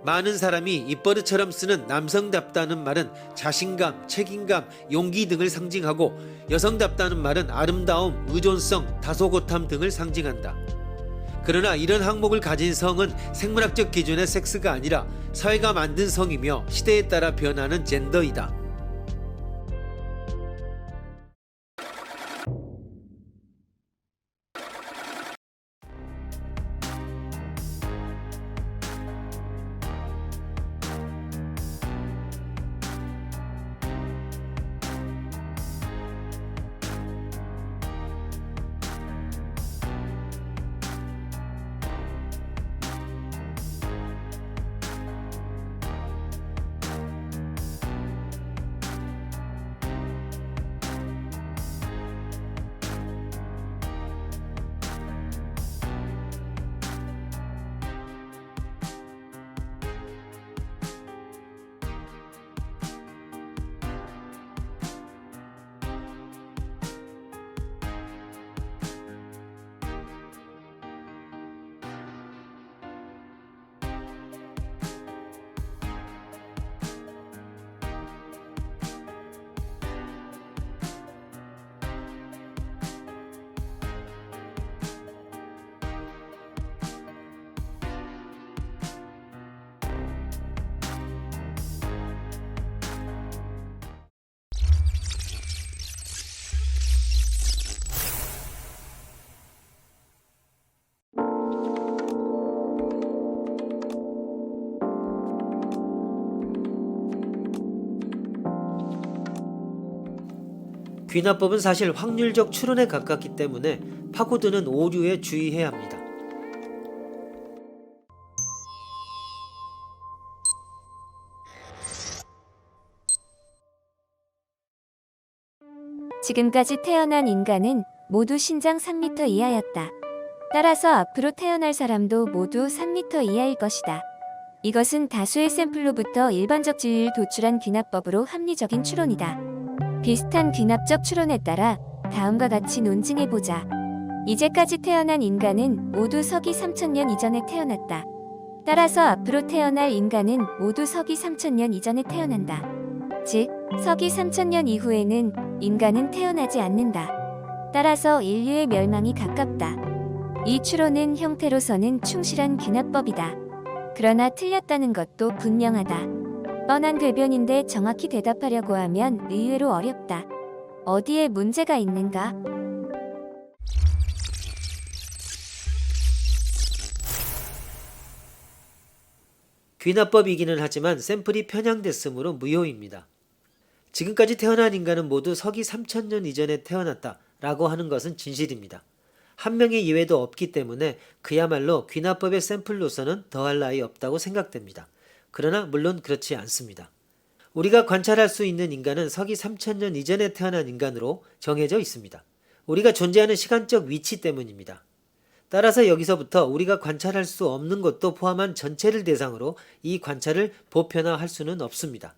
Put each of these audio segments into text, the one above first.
많은 사람이 입버릇처럼 쓰는 남성답다는 말은 자신감, 책임감, 용기 등을 상징하고 여성답다는 말은 아름다움, 의존성, 다소곳함 등을 상징한다. 그러나 이런 항목을 가진 성은 생물학적 기준의 섹스가 아니라 사회가 만든 성이며 시대에 따라 변하는 젠더이다. 귀납법은 사실 확률적 추론에 가깝기 때문에 파고드는 오류에 주의해야 합니다. 지금까지 태어난 인간은 모두 신장 3m 이하였다. 따라서 앞으로 태어날 사람도 모두 3m 이하일 것이다. 이것은 다수의 샘플로부터 일반적 진리를 도출한 귀납법으로 합리적인 추론이다. 비슷한 귀납적 추론에 따라 다음과 같이 논증해보자. 이제까지 태어난 인간은 모두 서기 3000년 이전에 태어났다. 따라서 앞으로 태어날 인간은 모두 서기 3000년 이전에 태어난다. 즉, 서기 3000년 이후에는 인간은 태어나지 않는다. 따라서 인류의 멸망이 가깝다. 이 추론은 형태로서는 충실한 귀납법이다. 그러나 틀렸다는 것도 분명하다. 뻔한 궤변인데 정확히 대답하려고 하면 의외로 어렵다. 어디에 문제가 있는가? 귀납법이기는 하지만 샘플이 편향됐으므로 무효입니다. 지금까지 태어난 인간은 모두 서기 3000년 이전에 태어났다 라고 하는 것은 진실입니다. 한 명의 예외도 없기 때문에 그야말로 귀납법의 샘플로서는 더할 나위 없다고 생각됩니다. 그러나 물론 그렇지 않습니다. 우리가 관찰할 수 있는 인간은 서기 3000년 이전에 태어난 인간으로 정해져 있습니다. 우리가 존재하는 시간적 위치 때문입니다. 따라서 여기서부터 우리가 관찰할 수 없는 것도 포함한 전체를 대상으로 이 관찰을 보편화할 수는 없습니다.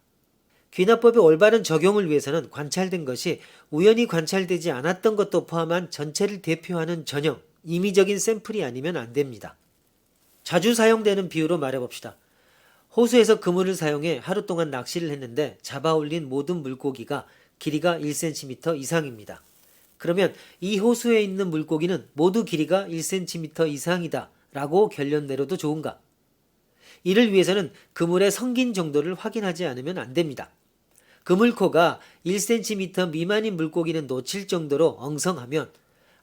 귀납법의 올바른 적용을 위해서는 관찰된 것이 우연히 관찰되지 않았던 것도 포함한 전체를 대표하는 전형, 임의적인 샘플이 아니면 안 됩니다. 자주 사용되는 비유로 말해봅시다. 호수에서 그물을 사용해 하루 동안 낚시를 했는데 잡아올린 모든 물고기가 길이가 1cm 이상입니다. 그러면 이 호수에 있는 물고기는 모두 길이가 1cm 이상이다 라고 결론 내려도 좋은가? 이를 위해서는 그물의 성긴 정도를 확인하지 않으면 안 됩니다. 그물코가 1cm 미만인 물고기는 놓칠 정도로 엉성하면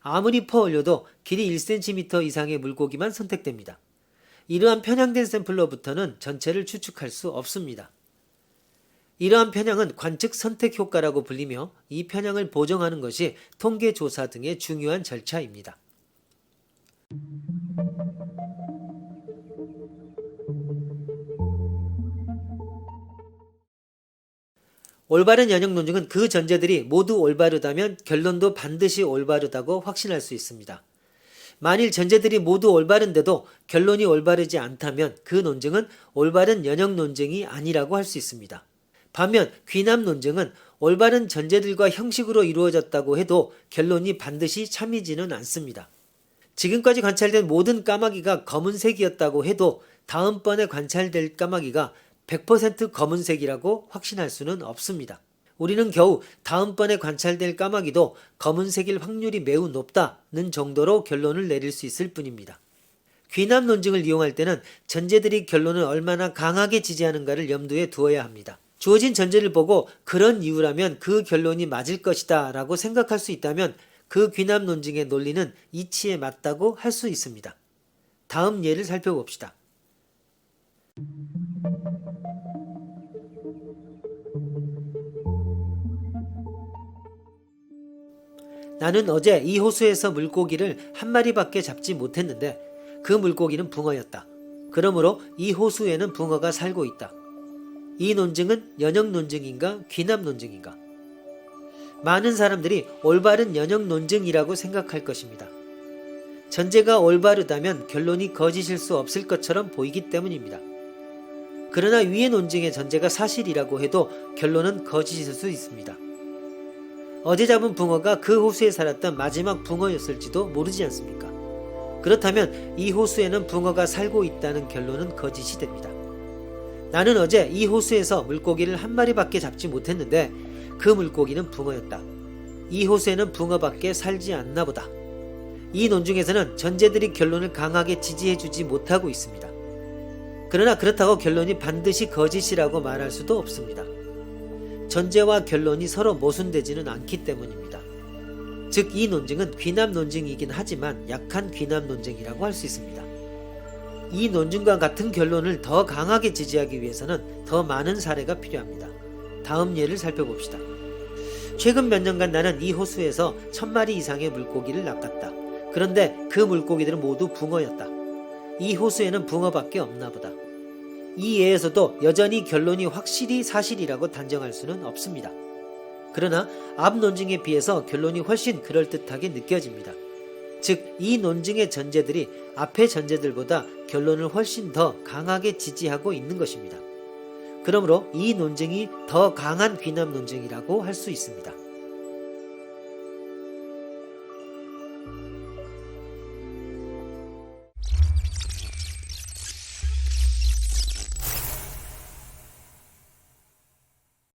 아무리 퍼올려도 길이 1cm 이상의 물고기만 선택됩니다. 이러한 편향된 샘플로부터는 전체를 추측할 수 없습니다. 이러한 편향은 관측 선택 효과라고 불리며 이 편향을 보정하는 것이 통계조사 등의 중요한 절차입니다. 올바른 연역 논증은 그 전제들이 모두 올바르다면 결론도 반드시 올바르다고 확신할 수 있습니다. 만일 전제들이 모두 올바른데도 결론이 올바르지 않다면 그 논증은 올바른 연역 논증이 아니라고 할 수 있습니다. 반면 귀납 논증은 올바른 전제들과 형식으로 이루어졌다고 해도 결론이 반드시 참이지는 않습니다. 지금까지 관찰된 모든 까마귀가 검은색이었다고 해도 다음번에 관찰될 까마귀가 100% 검은색이라고 확신할 수는 없습니다. 우리는 겨우 다음번에 관찰될 까마귀도 검은색일 확률이 매우 높다는 정도로 결론을 내릴 수 있을 뿐입니다. 귀납 논증을 이용할 때는 전제들이 결론을 얼마나 강하게 지지하는가를 염두에 두어야 합니다. 주어진 전제를 보고 그런 이유라면 그 결론이 맞을 것이다 라고 생각할 수 있다면 그 귀납 논증의 논리는 이치에 맞다고 할 수 있습니다. 다음 예를 살펴봅시다. 나는 어제 이 호수에서 물고기를 한 마리밖에 잡지 못했는데 그 물고기는 붕어였다. 그러므로 이 호수에는 붕어가 살고 있다. 이 논증은 연역 논증인가 귀납 논증인가? 많은 사람들이 올바른 연역 논증이라고 생각할 것입니다. 전제가 올바르다면 결론이 거짓일 수 없을 것처럼 보이기 때문입니다. 그러나 위의 논증의 전제가 사실이라고 해도 결론은 거짓일 수 있습니다. 어제 잡은 붕어가 그 호수에 살았던 마지막 붕어였을지도 모르지 않습니까? 그렇다면 이 호수에는 붕어가 살고 있다는 결론은 거짓이 됩니다. 나는 어제 이 호수에서 물고기를 한 마리밖에 잡지 못했는데 그 물고기는 붕어였다. 이 호수에는 붕어밖에 살지 않나 보다. 이 논중에서는 전제들이 결론을 강하게 지지해주지 못하고 있습니다. 그러나 그렇다고 결론이 반드시 거짓이라고 말할 수도 없습니다. 전제와 결론이 서로 모순되지는 않기 때문입니다. 즉 이 논증은 귀납 논증이긴 하지만 약한 귀납 논증이라고 할 수 있습니다. 이 논증과 같은 결론을 더 강하게 지지하기 위해서는 더 많은 사례가 필요합니다. 다음 예를 살펴봅시다. 최근 몇 년간 나는 이 호수에서 1000마리 이상의 물고기를 낚았다. 그런데 그 물고기들은 모두 붕어였다. 이 호수에는 붕어밖에 없나 보다. 이 예에서도 여전히 결론이 확실히 사실이라고 단정할 수는 없습니다. 그러나 앞 논증에 비해서 결론이 훨씬 그럴듯하게 느껴집니다. 즉, 이 논증의 전제들이 앞의 전제들보다 결론을 훨씬 더 강하게 지지하고 있는 것입니다. 그러므로 이 논증이 더 강한 귀납 논증이라고 할 수 있습니다.